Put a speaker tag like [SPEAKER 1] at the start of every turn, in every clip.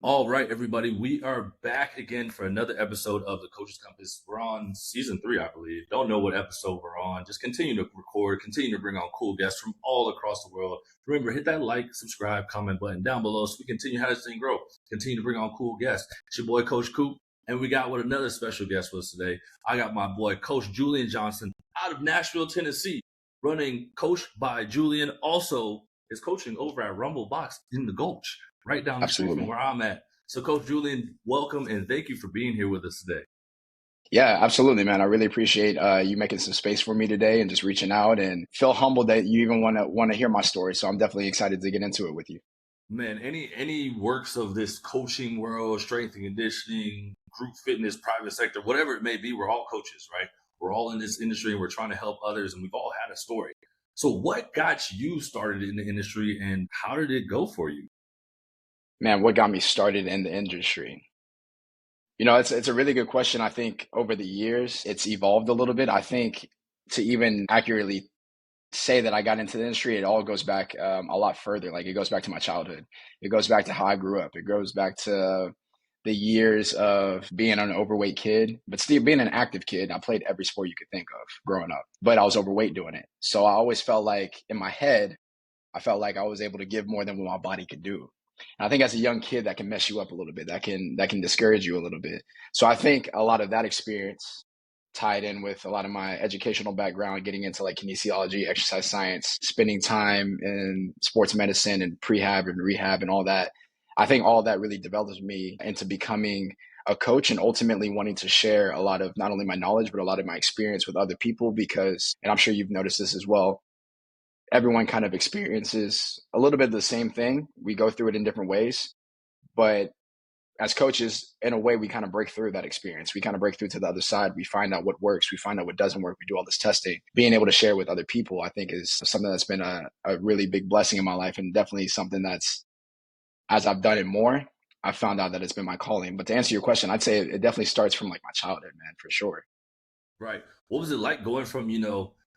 [SPEAKER 1] All right, everybody, we are back again for another episode of the Coach's Compass. We're on season 3, I believe. Don't know what episode we're on. Just continue to record, continue to bring on cool guests from all across the world. Remember, hit that like, subscribe, comment button down below so we continue how this thing grow. Continue to bring on cool guests. It's your boy, Coach Coop, and we got with another special guest with us today. I got my boy, Coach Julian Johnson, out of Nashville, Tennessee, running Coach by Julian. Also is coaching over at Rumble Box in the Gulch, right down the street from where I'm at. So, Coach Julian, welcome and thank you for being here with us today.
[SPEAKER 2] Yeah, absolutely, man. I really appreciate you making some space for me today and just reaching out, and feel humbled that you even want to hear my story. So I'm definitely excited to get into it with you.
[SPEAKER 1] Man, any works of this coaching world, strength and conditioning, group fitness, private sector, whatever it may be, we're all coaches, right? We're all in this industry and we're trying to help others, and we've all had a story. So what got you started in the industry and how did it go for you?
[SPEAKER 2] Man, what got me started in the industry? It's a really good question. I think over the years, it's evolved a little bit. I think to even accurately say that I got into the industry, it all goes back a lot further. Like, it goes back to my childhood. It goes back to how I grew up. It goes back to the years of being an overweight kid, but still being an active kid. I played every sport you could think of growing up, but I was overweight doing it. So I always felt like in my head, I felt like I was able to give more than what my body could do. And I think as a young kid, that can mess you up a little bit. That can discourage you a little bit. So I think a lot of that experience tied in with a lot of my educational background, getting into like kinesiology, exercise science, spending time in sports medicine and prehab and rehab and all that. I think all that really developed me into becoming a coach and ultimately wanting to share a lot of not only my knowledge, but a lot of my experience with other people because, and I'm sure you've noticed this as well, everyone kind of experiences a little bit of the same thing. We go through it in different ways, but as coaches, in a way, we kind of break through that experience. We kind of break through to the other side. We find out what works. We find out what doesn't work. We do all this testing. Being able to share with other people, I think, is something that's been a really big blessing in my life, and definitely something that's, as I've done it more, I've found out that it's been my calling. But to answer your question, I'd say it definitely starts from like my childhood, man, for sure.
[SPEAKER 1] Right. What was it like going from,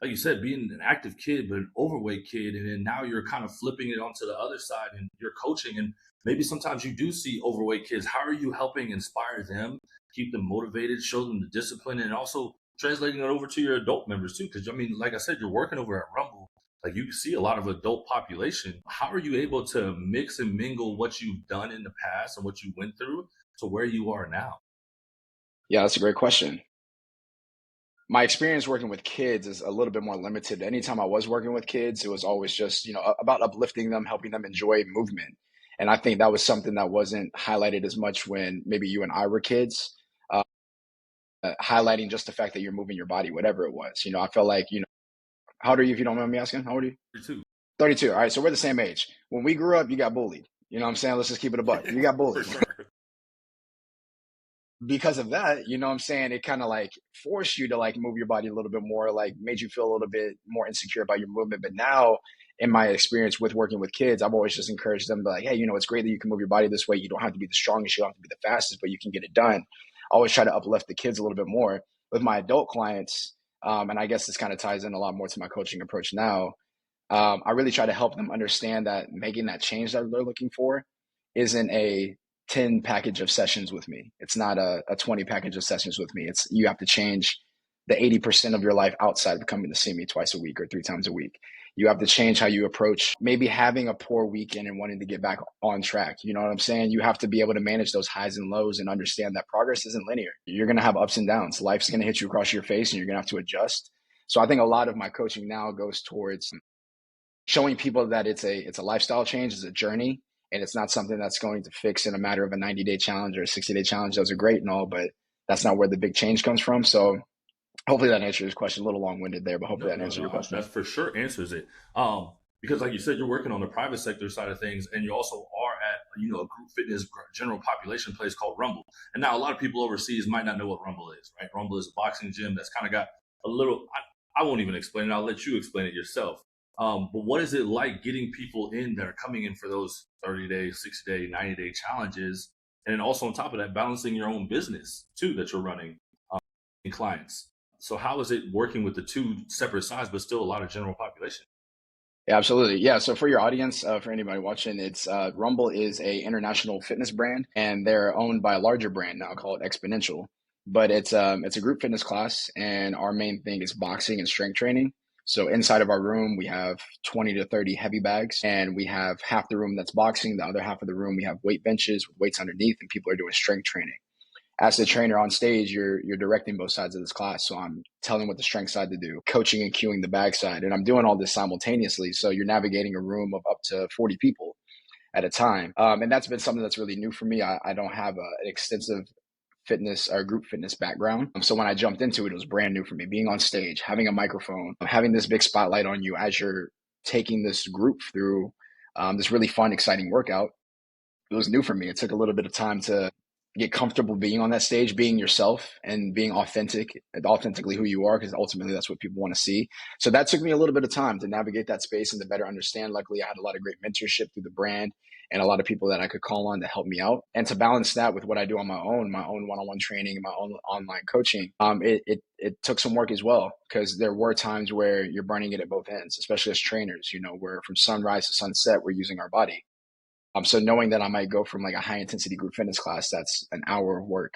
[SPEAKER 1] like you said, being an active kid, but an overweight kid, and then now you're kind of flipping it onto the other side and you're coaching, and maybe sometimes you do see overweight kids. How are you helping inspire them, keep them motivated, show them the discipline, and also translating it over to your adult members too? Because, I mean, like I said, you're working over at Rumble. Like, you see a lot of adult population. How are you able to mix and mingle what you've done in the past and what you went through to where you are now?
[SPEAKER 2] Yeah, that's a great question. My experience working with kids is a little bit more limited. Anytime I was working with kids, it was always just, about uplifting them, helping them enjoy movement. And I think that was something that wasn't highlighted as much when maybe you and I were kids, highlighting just the fact that you're moving your body, whatever it was. I felt like, how old are you, if you don't mind me asking? How old are you?
[SPEAKER 1] 32.
[SPEAKER 2] 32. All right. So we're the same age. When we grew up, you got bullied. You know what I'm saying? Let's just keep it a buck. You got bullied.
[SPEAKER 1] For sure.
[SPEAKER 2] Because of that, you know what I'm saying, it kind of like forced you to like move your body a little bit more, like made you feel a little bit more insecure about your movement. But now in my experience with working with kids, I've always just encouraged them to be like, hey, it's great that you can move your body this way. You don't have to be the strongest, you don't have to be the fastest, but you can get it done. I always try to uplift the kids a little bit more with my adult clients. And I guess this kind of ties in a lot more to my coaching approach now. I really try to help them understand that making that change that they're looking for isn't a 10 package of sessions with me. It's not a 20 package of sessions with me. It's you have to change the 80% of your life outside of coming to see me twice a week or 3 times a week. You have to change how you approach maybe having a poor weekend and wanting to get back on track. You know what I'm saying? You have to be able to manage those highs and lows and understand that progress isn't linear. You're going to have ups and downs. Life's going to hit you across your face and you're going to have to adjust. So I think a lot of my coaching now goes towards showing people that it's a lifestyle change, it's a journey, and it's not something that's going to fix in a matter of a 90-day challenge or a 60-day challenge. Those are great and all, but that's not where the big change comes from. So hopefully that answers your question. A little long-winded there, but hopefully that answers your question.
[SPEAKER 1] That for sure answers it. Because like you said, you're working on the private sector side of things, and you also are at a group fitness general population place called Rumble. And now a lot of people overseas might not know what Rumble is, right? Rumble is a boxing gym that's kind of got a little. I won't even explain it. I'll let you explain it yourself. But what is it like getting people in that are coming in for those 30-day, 60-day, 90-day challenges? And then also on top of that, balancing your own business too that you're running in clients. So how is it working with the two separate sides, but still a lot of general population?
[SPEAKER 2] Yeah, absolutely. Yeah. So for your audience, for anybody watching, it's Rumble is a international fitness brand, and they're owned by a larger brand now called Exponential. But it's a group fitness class, and our main thing is boxing and strength training. So inside of our room, we have 20 to 30 heavy bags, and we have half the room that's boxing. The other half of the room, we have weight benches with weights underneath, and people are doing strength training. As the trainer on stage, you're directing both sides of this class. So I'm telling what the strength side to do, coaching and cueing the bag side, and I'm doing all this simultaneously. So you're navigating a room of up to 40 people at a time, and that's been something that's really new for me. I don't have an extensive fitness or group fitness background, so when I jumped into it, it was brand new for me. Being on stage, having a microphone, having this big spotlight on you as you're taking this group through this really fun, exciting workout, it was new for me. It took a little bit of time to get comfortable being on that stage, being yourself and being authentically who you are, because ultimately that's what people want to see. So that took me a little bit of time to navigate that space and to better understand. Luckily, I had a lot of great mentorship through the brand and a lot of people that I could call on to help me out. And to balance that with what I do on my own one-on-one training and my own online coaching, it took some work as well, because there were times where you're burning it at both ends, especially as trainers. You know, we're from sunrise to sunset, we're using our body. So knowing that I might go from like a high intensity group fitness class that's an hour of work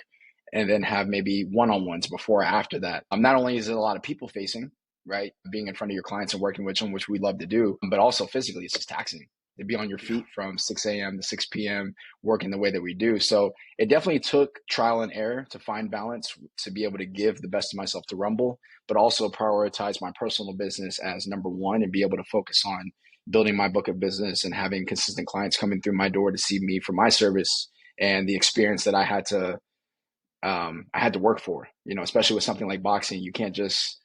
[SPEAKER 2] and then have maybe one-on-ones before or after that. Not only is it a lot of people facing, right? Being in front of your clients and working with them, which we love to do, but also physically it's just taxing to be on your
[SPEAKER 1] Yeah.
[SPEAKER 2] feet from 6 a.m. to 6 p.m. working the way that we do. So it definitely took trial and error to find balance, to be able to give the best of myself to Rumble, but also prioritize my personal business as number one and be able to focus on building my book of business and having consistent clients coming through my door to see me for my service and the experience that I had to work for. You know, especially with something like boxing, you can't just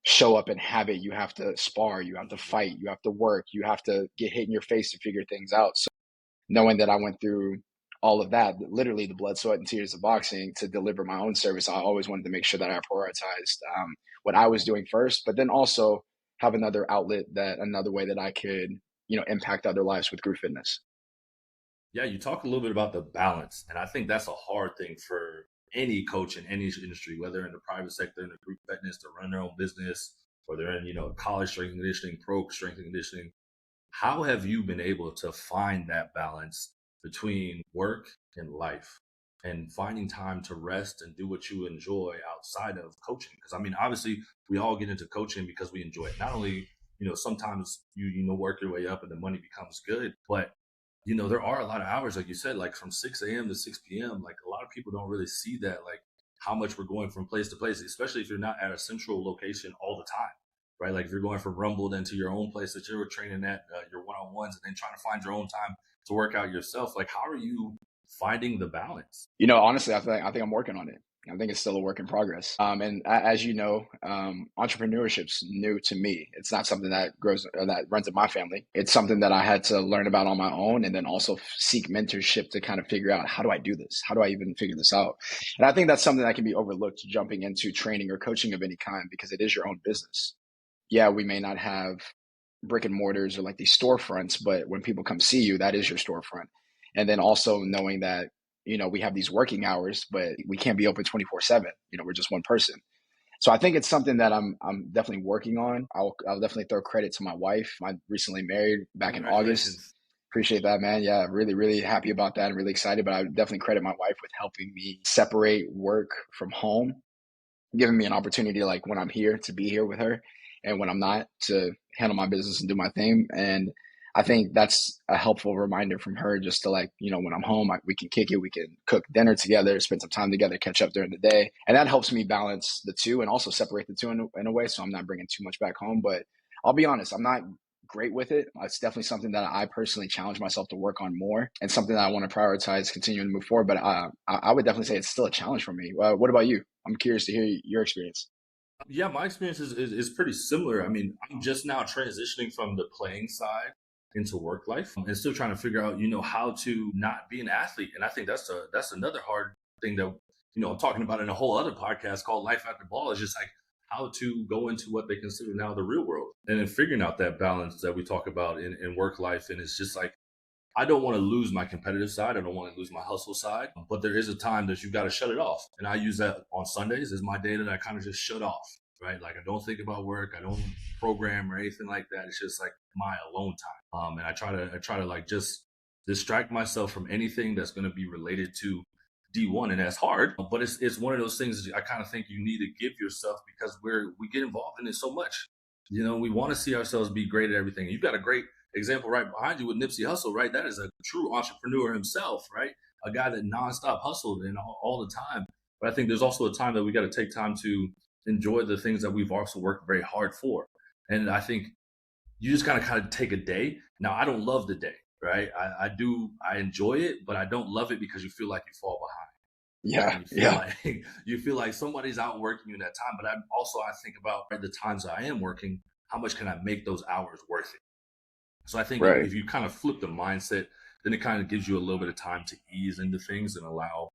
[SPEAKER 2] show up and have it. You have to spar, you have to fight, you have to work, you have to get hit in your face to figure things out. So knowing that I went through all of that, literally the blood, sweat, and tears of boxing to deliver my own service, I always wanted to make sure that I prioritized what I was doing first, but then also have another way that I could, impact other lives with group fitness.
[SPEAKER 1] Yeah, you talk a little bit about the balance, and I think that's a hard thing for any coach in any industry, whether in the private sector, in the group fitness, to run their own business, or they're in, college strength and conditioning, pro strength and conditioning. How have you been able to find that balance between work and life and finding time to rest and do what you enjoy outside of coaching? Because I mean, obviously, we all get into coaching because we enjoy it. Not only, sometimes you work your way up and the money becomes good, but there are a lot of hours, like you said, like from 6 a.m. to 6 p.m. Like a lot of people don't really see that, like how much we're going from place to place, especially if you're not at a central location all the time, right? Like if you're going from Rumble then to your own place that you were training at, your one-on-ones, and then trying to find your own time to work out yourself. Like, how are you finding the balance?
[SPEAKER 2] Honestly, I think I'm working on it. I think it's still a work in progress. And as you know, entrepreneurship's new to me. It's not something that grows or that runs in my family. It's something that I had to learn about on my own, and then also seek mentorship to kind of figure out, how do I do this? How do I even figure this out? And I think that's something that can be overlooked jumping into training or coaching of any kind, because it is your own business. Yeah, we may not have brick and mortars or like these storefronts, but when people come see you, that is your storefront. And then also knowing that, we have these working hours, but we can't be open 24/7. We're just one person. So I think it's something that I'm definitely working on. I'll definitely throw credit to my wife. I recently married back in August.
[SPEAKER 1] Congratulations.
[SPEAKER 2] Appreciate that, man. Yeah, really, really happy about that and really excited. But I definitely credit my wife with helping me separate work from home, giving me an opportunity, like when I'm here, to be here with her, and when I'm not, to handle my business and do my thing. And I think that's a helpful reminder from her, just to, like, when I'm home, we can kick it, we can cook dinner together, spend some time together, catch up during the day. And that helps me balance the two and also separate the two in a way. So I'm not bringing too much back home, but I'll be honest, I'm not great with it. It's definitely something that I personally challenge myself to work on more, and something that I want to prioritize continuing to move forward. But I would definitely say it's still a challenge for me. What about you? I'm curious to hear your experience.
[SPEAKER 1] Yeah, my experience is pretty similar. I mean, I'm just now transitioning from the playing side into work life and still trying to figure out, how to not be an athlete. And I think that's another hard thing that, I'm talking about in a whole other podcast called Life After Ball, is just like how to go into what they consider now the real world, and then figuring out that balance that we talk about in work life. And it's just like, I don't want to lose my competitive side. I don't want to lose my hustle side, but there is a time that you've got to shut it off. And I use that on Sundays as my day that I kind of just shut off. right? Like I don't think about work, I don't program or anything like that. It's just like my alone time. And I try to like just distract myself from anything that's going to be related to D1, and that's hard, but it's one of those things that I kind of think you need to give yourself, because we get involved in it so much. You know, we want to see ourselves be great at everything. You've got a great example right behind you with Nipsey Hussle, right? That is a true entrepreneur himself, right? A guy that nonstop hustled and all the time. But I think there's also a time that we got to take time to enjoy the things that we've also worked very hard for. And I think you just gotta kind of take a day. Now, I don't love the day, right? I enjoy it, but I don't love it because you feel like you fall behind, right?
[SPEAKER 2] Yeah.
[SPEAKER 1] And you feel
[SPEAKER 2] Yeah.
[SPEAKER 1] like you feel like somebody's outworking you in that time. But I think about, right, the times I am working, how much can I make those hours worth it? So I think
[SPEAKER 2] Right.
[SPEAKER 1] if you kind of flip the mindset, then it kind of gives you a little bit of time to ease into things and allow,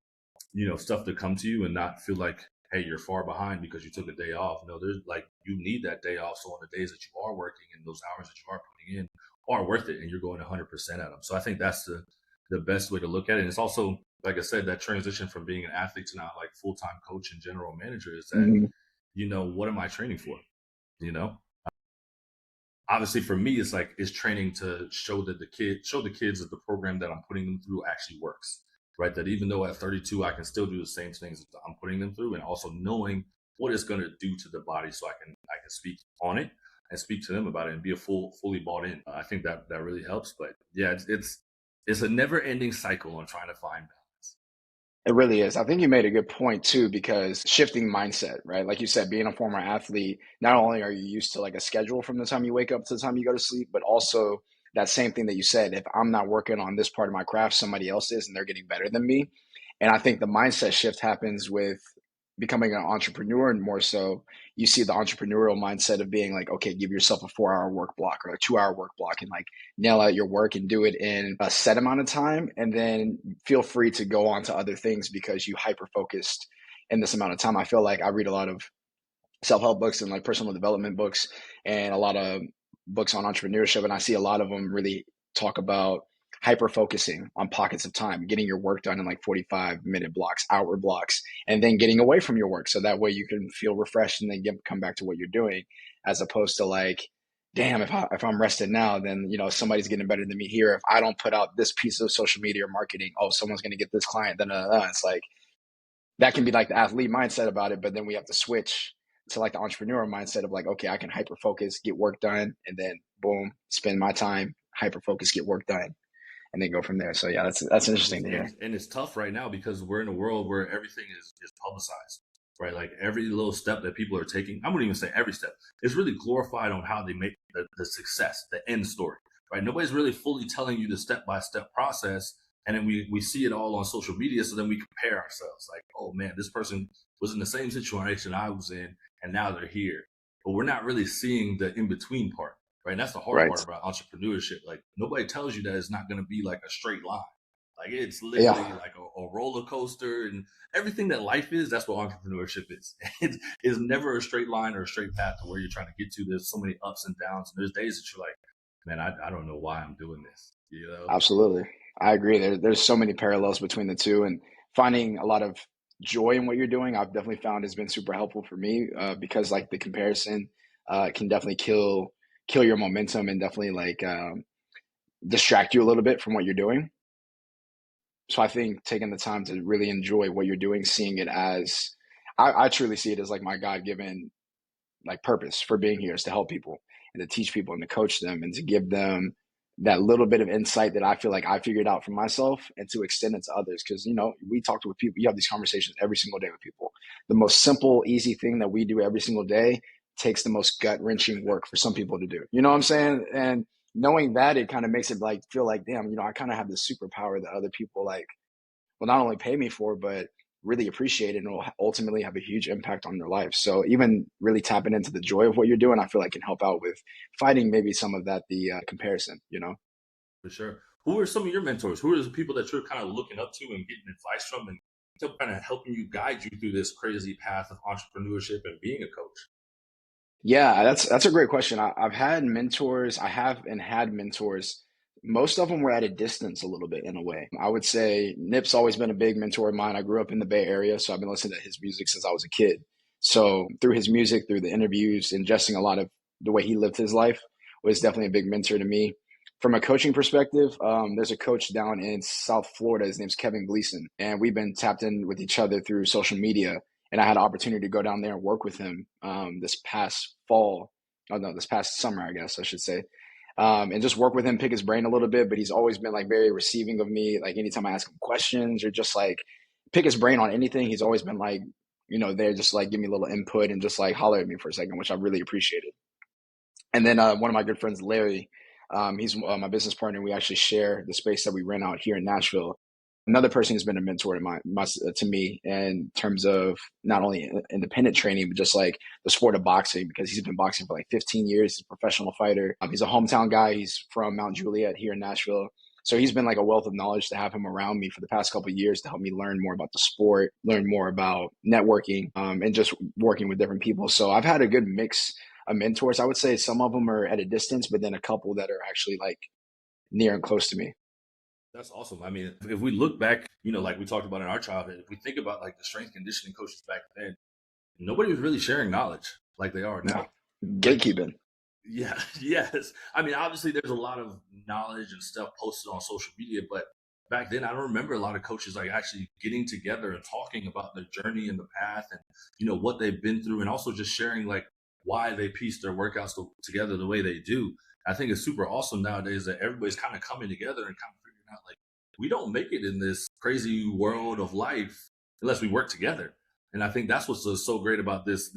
[SPEAKER 1] stuff to come to you and not feel like, hey, you're far behind because you took a day off. No, there's like, you need that day off. So on the days that you are working and those hours that you are putting in are worth it, and you're going 100% at them. So I think that's the best way to look at it. And it's also, like I said, that transition from being an athlete to now like full-time coach and general manager is that,
[SPEAKER 2] Hmm.
[SPEAKER 1] what am I training for? You know, obviously for me, it's training to show the kids that the program that I'm putting them through actually works, right? That even though at 32 I can still do the same things that I'm putting them through, and also knowing what it's going to do to the body, so I can speak on it and speak to them about it and be fully bought in. I think that really helps. But yeah, it's a never ending cycle on trying to find balance.
[SPEAKER 2] It really is. I think you made a good point too, because shifting mindset, right? Like you said, being a former athlete, not only are you used to like a schedule from the time you wake up to the time you go to sleep, but also that same thing that you said, if I'm not working on this part of my craft, somebody else is, and they're getting better than me. And I think the mindset shift happens with becoming an entrepreneur, and more so you see the entrepreneurial mindset of being like, okay, give yourself a 4 hour work block or a 2 hour work block and like nail out your work and do it in a set amount of time. And then feel free to go on to other things because you hyper focused in this amount of time. I feel like I read a lot of self-help books and like personal development books and a lot of books on entrepreneurship, and I see a lot of them really talk about hyper focusing on pockets of time, getting your work done in like 45-minute blocks, hour blocks, and then getting away from your work so that way you can feel refreshed and then come back to what you're doing, as opposed to like, damn, if I'm rested now, then somebody's getting better than me here. If I don't put out this piece of social media or marketing, oh, someone's going to get this client, then it's like that can be like the athlete mindset about it, but then we have to switch to like the entrepreneur mindset of like, okay, I can hyper focus, get work done, and then boom, spend my time, hyper focus, get work done, and then go from there. So yeah, that's interesting to hear.
[SPEAKER 1] And it's tough right now because we're in a world where everything is publicized, right? Like every little step that people are taking, I wouldn't even say every step, is really glorified on how they make the success, the end story, right? Nobody's really fully telling you the step by step process. And then we see it all on social media. So then we compare ourselves like, oh man, this person was in the same situation I was in, and now they're here. But we're not really seeing the in between part, right? And that's the hard
[SPEAKER 2] Right.
[SPEAKER 1] part about entrepreneurship. Like nobody tells you that it's not going to be like a straight line. Like it's
[SPEAKER 2] Yeah,
[SPEAKER 1] literally like a roller coaster, and everything that life is. That's what entrepreneurship is. It is never a straight line or a straight path to where you're trying to get to. There's so many ups and downs, and there's days that you're like, man, I don't know why I'm doing this. You know,
[SPEAKER 2] absolutely. I agree. There's so many parallels between the two, and finding a lot of joy in what you're doing, I've definitely found has been super helpful for me, because like the comparison can definitely kill your momentum and definitely like distract you a little bit from what you're doing. So I think taking the time to really enjoy what you're doing, seeing it as, I truly see it as like my God given like purpose for being here is to help people and to teach people and to coach them and to give them that little bit of insight that I feel like I figured out for myself and to extend it to others. Cause we talk to with people, you have these conversations every single day with people. The most simple, easy thing that we do every single day takes the most gut wrenching work for some people to do. You know what I'm saying? And knowing that, it kind of makes it like feel like, damn, I kind of have this superpower that other people like will not only pay me for, but really appreciate it and will ultimately have a huge impact on their life. So even really tapping into the joy of what you're doing, I feel like can help out with fighting maybe some of that, the comparison.
[SPEAKER 1] for sure. Who are some of your mentors? Who are the people that you're kind of looking up to and getting advice from, and kind of helping you guide you through this crazy path of entrepreneurship and being a coach?
[SPEAKER 2] Yeah, that's a great question. I've had mentors. I have and had mentors. Most of them were at a distance a little bit in a way. I would say Nip's always been a big mentor of mine. I grew up in the Bay Area, so I've been listening to his music since I was a kid. So through his music, through the interviews, ingesting a lot of the way he lived his life was definitely a big mentor to me. From a coaching perspective, there's a coach down in South Florida. His name's Kevin Gleason, and we've been tapped in with each other through social media. And I had an opportunity to go down there and work with him this past fall. Oh no, this past summer, I guess I should say, and just work with him, pick his brain a little bit. But he's always been like very receiving of me. Like anytime I ask him questions or just like pick his brain on anything, he's always been like, there just like give me a little input and just like holler at me for a second, which I really appreciated. And then one of my good friends, Larry, he's my business partner. We actually share the space that we rent out here in Nashville. Another person who's been a mentor to me in terms of not only independent training, but just like the sport of boxing, because he's been boxing for like 15 years. He's a professional fighter. He's a hometown guy. He's from Mount Juliet here in Nashville. So he's been like a wealth of knowledge to have him around me for the past couple of years to help me learn more about the sport, learn more about networking, and just working with different people. So I've had a good mix of mentors. I would say some of them are at a distance, but then a couple that are actually like near and close to me.
[SPEAKER 1] That's awesome. I mean, if we look back, like we talked about in our childhood, if we think about like the strength conditioning coaches back then, nobody was really sharing knowledge like they are now.
[SPEAKER 2] Gatekeeping.
[SPEAKER 1] Yeah, yes. I mean, obviously there's a lot of knowledge and stuff posted on social media, but back then I don't remember a lot of coaches like actually getting together and talking about their journey and the path and, what they've been through, and also just sharing like why they piece their workouts together the way they do. I think it's super awesome nowadays that everybody's kind of coming together and kind of figuring out like we don't make it in this crazy world of life unless we work together. And I think that's what's so great about this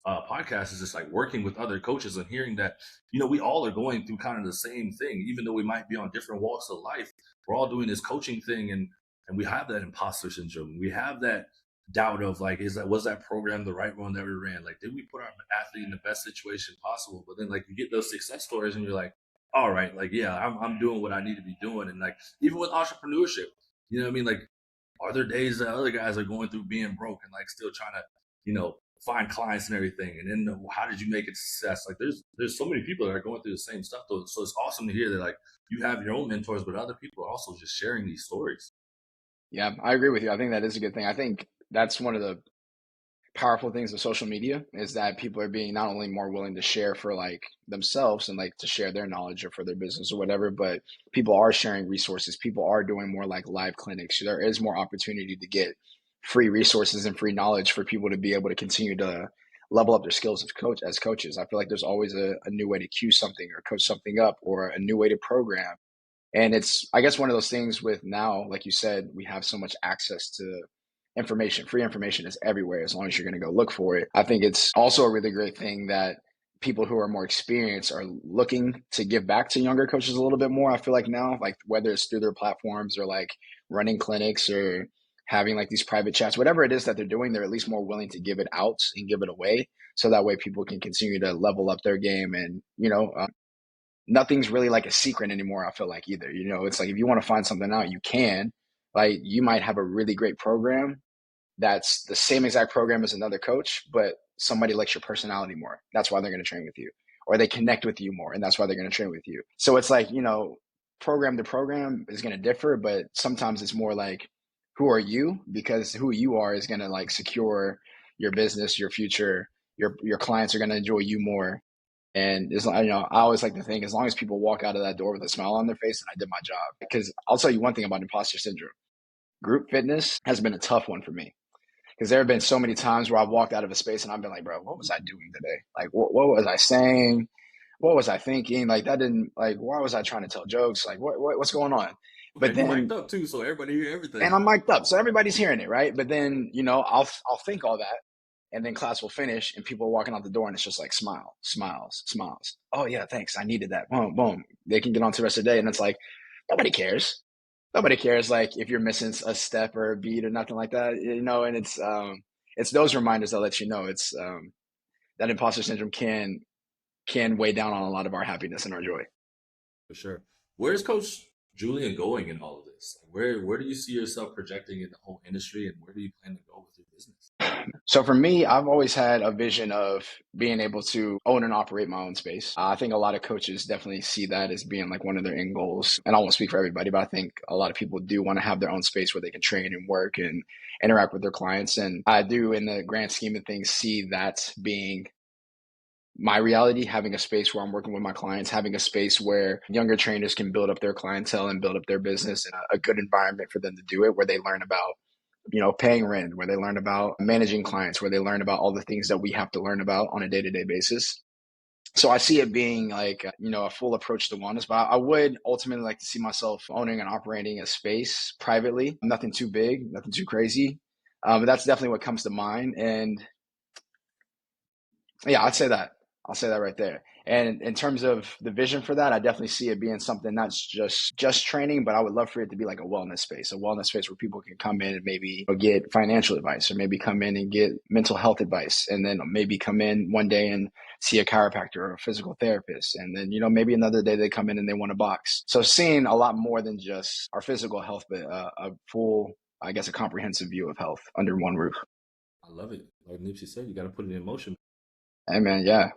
[SPEAKER 1] podcast is just like working with other coaches and hearing that, we all are going through kind of the same thing, even though we might be on different walks of life. We're all doing this coaching thing, and we have that imposter syndrome. We have that doubt of like, was that program the right one that we ran? Like, did we put our athlete in the best situation possible? But then like you get those success stories and you're like, all right, like, yeah, I'm doing what I need to be doing. And like, even with entrepreneurship, you know what I mean? Like, are there days that other guys are going through being broke and like still trying to, find clients and everything? And then how did you make it a success? Like there's so many people that are going through the same stuff though. So it's awesome to hear that like you have your own mentors, but other people are also just sharing these stories.
[SPEAKER 2] Yeah, I agree with you. I think that is a good thing. I think that's one of the powerful things of social media is that people are being not only more willing to share for like themselves and like to share their knowledge or for their business or whatever, but people are sharing resources. People are doing more like live clinics. There is more opportunity to get free resources and free knowledge for people to be able to continue to level up their skills as coaches. I feel like there's always a new way to cue something or coach something up or a new way to program. And it's, I guess, one of those things with now, like you said, we have so much access to information. Free information is everywhere as long as you're going to go look for it. I think it's also a really great thing that people who are more experienced are looking to give back to younger coaches a little bit more. I feel like now, like whether it's through their platforms or like running clinics or having like these private chats, whatever it is that they're doing, they're at least more willing to give it out and give it away. So that way people can continue to level up their game and, nothing's really like a secret anymore. I feel like either, it's like, if you want to find something out, you can, like you might have a really great program that's the same exact program as another coach, but somebody likes your personality more. That's why they're going to train with you, or they connect with you more. And that's why they're going to train with you. So it's like, program to program is going to differ, but sometimes it's more like, who are you? Because who you are is going to like secure your business, your future, your clients are going to enjoy you more. And I always like to think as long as people walk out of that door with a smile on their face, and I did my job. Because I'll tell you one thing about imposter syndrome. Group fitness has been a tough one for me. Because there have been so many times where I've walked out of a space and I've been like, bro, what was I doing today? Like, what was I saying? What was I thinking? Like, that didn't, like, why was I trying to tell jokes? Like, what's going on? But
[SPEAKER 1] And you mic'd
[SPEAKER 2] then,
[SPEAKER 1] up too, so everybody hear everything.
[SPEAKER 2] and I'm mic'd up. So everybody's hearing it, right? But then, I'll think all that. And then class will finish and people are walking out the door and it's just like smiles. Oh yeah, thanks. I needed that. Boom, boom. They can get on to the rest of the day. And it's like, nobody cares. Nobody cares like if you're missing a step or a beat or nothing like that, and it's those reminders that let you know it's that imposter syndrome can weigh down on a lot of our happiness and our joy.
[SPEAKER 1] For sure. Where's Coach Julian going in all of this? Where do you see yourself projecting in the whole industry, and where do you plan to go with your business?
[SPEAKER 2] So for me, I've always had a vision of being able to own and operate my own space. I think a lot of coaches definitely see that as being like one of their end goals. And I won't speak for everybody, but I think a lot of people do want to have their own space where they can train and work and interact with their clients. And I do, in the grand scheme of things, see that being my reality, having a space where I'm working with my clients, having a space where younger trainers can build up their clientele and build up their business in a good environment for them to do it, where they learn about paying rent, where they learn about managing clients, where they learn about all the things that we have to learn about on a day-to-day basis. So I see it being like, a full approach to wellness, but I would ultimately like to see myself owning and operating a space privately, nothing too big, nothing too crazy. But that's definitely what comes to mind. And yeah, I'd say that. I'll say that right there. And in terms of the vision for that, I definitely see it being something not just training, but I would love for it to be like a wellness space where people can come in and maybe get financial advice, or maybe come in and get mental health advice, and then maybe come in one day and see a chiropractor or a physical therapist, and then maybe another day they come in and they want to box. So seeing a lot more than just our physical health, but a full, I guess, a comprehensive view of health under one roof.
[SPEAKER 1] I love it. Like Nipsey said, you got to put it in motion.
[SPEAKER 2] Hey man, yeah.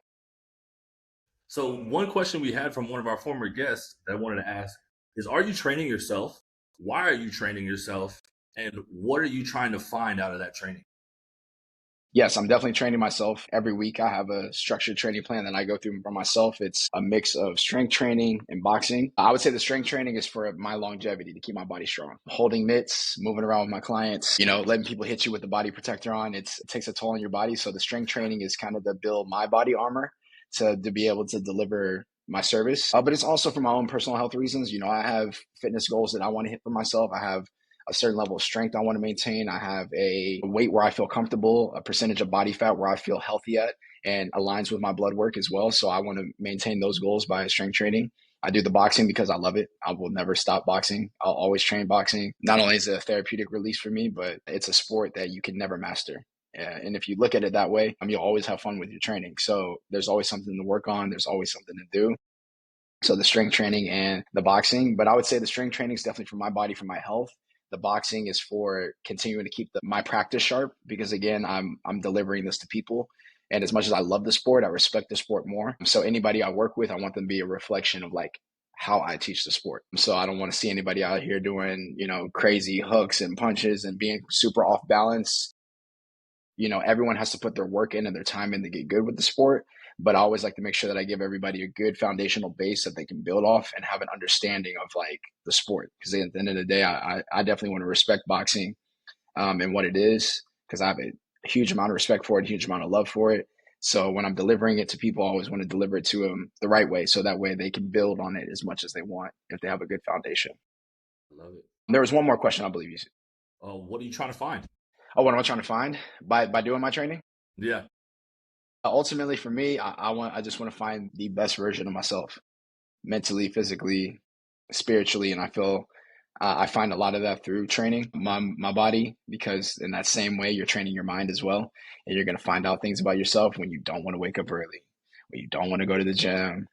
[SPEAKER 1] So one question we had from one of our former guests that I wanted to ask is, are you training yourself? Why are you training yourself? And what are you trying to find out of that training?
[SPEAKER 2] Yes, I'm definitely training myself every week. I have a structured training plan that I go through for myself. It's a mix of strength training and boxing. I would say the strength training is for my longevity, to keep my body strong. Holding mitts, moving around with my clients, letting people hit you with the body protector on, it takes a toll on your body. So the strength training is kind of to build my body armor to be able to deliver my service. But it's also for my own personal health reasons. I have fitness goals that I want to hit for myself. I have a certain level of strength I want to maintain. I have a weight where I feel comfortable, a percentage of body fat where I feel healthy at, and aligns with my blood work as well. So I want to maintain those goals by strength training. I do the boxing because I love it. I will never stop boxing. I'll always train boxing. Not only is it a therapeutic release for me, but it's a sport that you can never master. And if you look at it that way, you'll always have fun with your training. So there's always something to work on. There's always something to do. So the strength training and the boxing, but I would say the strength training is definitely for my body, for my health. The boxing is for continuing to keep my practice sharp, because again, I'm delivering this to people. And as much as I love the sport, I respect the sport more. So anybody I work with, I want them to be a reflection of like how I teach the sport. So I don't want to see anybody out here doing, crazy hooks and punches and being super off balance. Everyone has to put their work in and their time in to get good with the sport. But I always like to make sure that I give everybody a good foundational base that they can build off and have an understanding of like the sport. Because at the end of the day, I definitely want to respect boxing and what it is, because I have a huge amount of respect for it, a huge amount of love for it. So when I'm delivering it to people, I always want to deliver it to them the right way, so that way they can build on it as much as they want if they have a good foundation.
[SPEAKER 1] I love it.
[SPEAKER 2] There was one more question I believe you said.
[SPEAKER 1] What are you trying to find?
[SPEAKER 2] Oh, what am I trying to find by doing my training?
[SPEAKER 1] Yeah,
[SPEAKER 2] Ultimately, for me, I just want to find the best version of myself, mentally, physically, spiritually, and I feel I find a lot of that through training my body, because in that same way, you're training your mind as well, and you're going to find out things about yourself when you don't want to wake up early, when you don't want to go to the gym,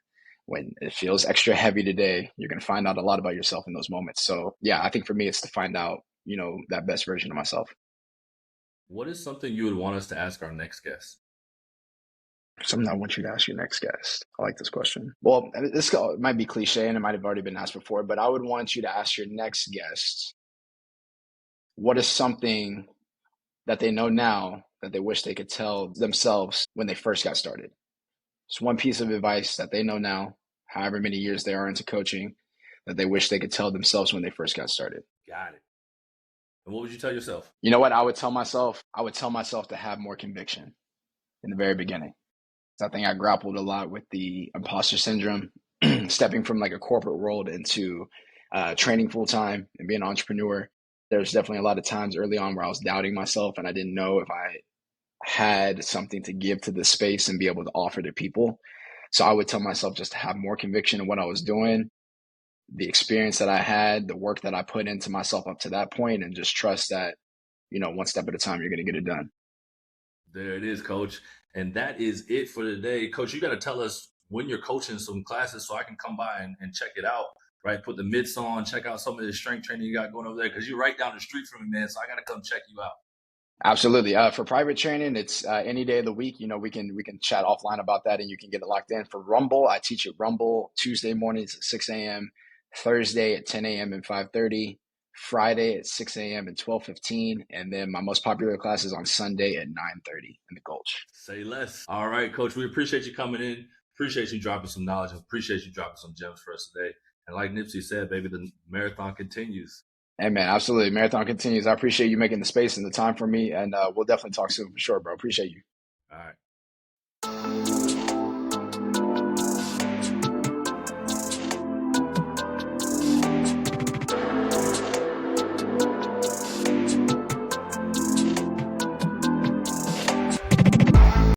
[SPEAKER 2] when it feels extra heavy today. You're going to find out a lot about yourself in those moments. So yeah, I think for me, it's to find out that best version of myself.
[SPEAKER 1] what is something you would want us to ask our next guest?
[SPEAKER 2] Something I want you to ask your next guest. I like this question. Well, this might be cliche and it might have already been asked before, but I would want you to ask your next guest, what is something that they know now that they wish they could tell themselves when they first got started? Just one piece of advice that they know now, however many years they are into coaching, that they wish they could tell themselves when they first got started.
[SPEAKER 1] Got it. And what would you tell yourself?
[SPEAKER 2] You know what I would tell myself? I would tell myself to have more conviction in the very beginning. I think I grappled a lot with the imposter syndrome, stepping from like a corporate world into training full time and being an entrepreneur. There's definitely a lot of times early on where I was doubting myself and I didn't know if I had something to give to the space and be able to offer to people. So I would tell myself just to have more conviction in what I was doing, the experience that I had, the work that I put into myself up to that point, and just trust that, one step at a time, you're going to get it done.
[SPEAKER 1] There it is, Coach. And that is it for today. Coach, you got to tell us when you're coaching some classes so I can come by and check it out. right? Put the mitts on, check out some of the strength training you got going over there, because you're right down the street from me, man. So I got to come check you out.
[SPEAKER 2] Absolutely. For private training, it's any day of the week. We can chat offline about that, and you can get it locked in. For Rumble, I teach at Rumble Tuesday mornings at 6 a.m., Thursday at 10 a.m. and 5:30, Friday at 6 a.m. and 12:15, and then my most popular class is on Sunday at 9:30 in the Gulch.
[SPEAKER 1] Say less. All right, Coach. We appreciate you coming in. Appreciate you dropping some knowledge, and appreciate you dropping some gems for us today. And like Nipsey said, baby, the marathon continues.
[SPEAKER 2] Hey, man, absolutely. Marathon continues. I appreciate you making the space and the time for me, and we'll definitely talk soon for sure, bro. Appreciate you.
[SPEAKER 1] All right.